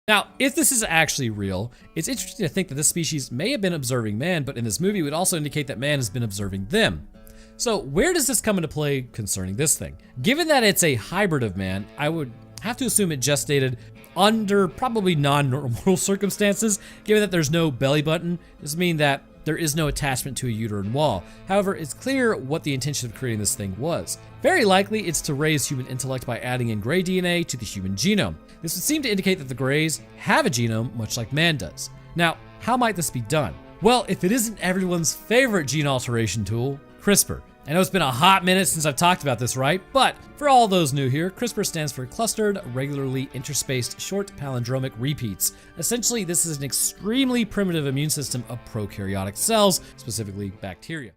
Now, if this is actually real, it's interesting to think that this species may have been observing man, but in this movie it would also indicate that man has been observing them. So where does this come into play concerning this thing? Given that it's a hybrid of man, I would have to assume it gestated under probably non-normal circumstances, given that there's no belly button. This means that there is no attachment to a uterine wall. However, it's clear what the intention of creating this thing was. Very likely, it's to raise human intellect by adding in gray DNA to the human genome. This would seem to indicate that the grays have a genome, much like man does. Now, how might this be done? Well, if it isn't everyone's favorite gene alteration tool, CRISPR. I know it's been a hot minute since I've talked about this, right? But for all those new here, CRISPR stands for Clustered Regularly Interspaced Short Palindromic Repeats. Essentially, this is an extremely primitive immune system of prokaryotic cells, specifically bacteria.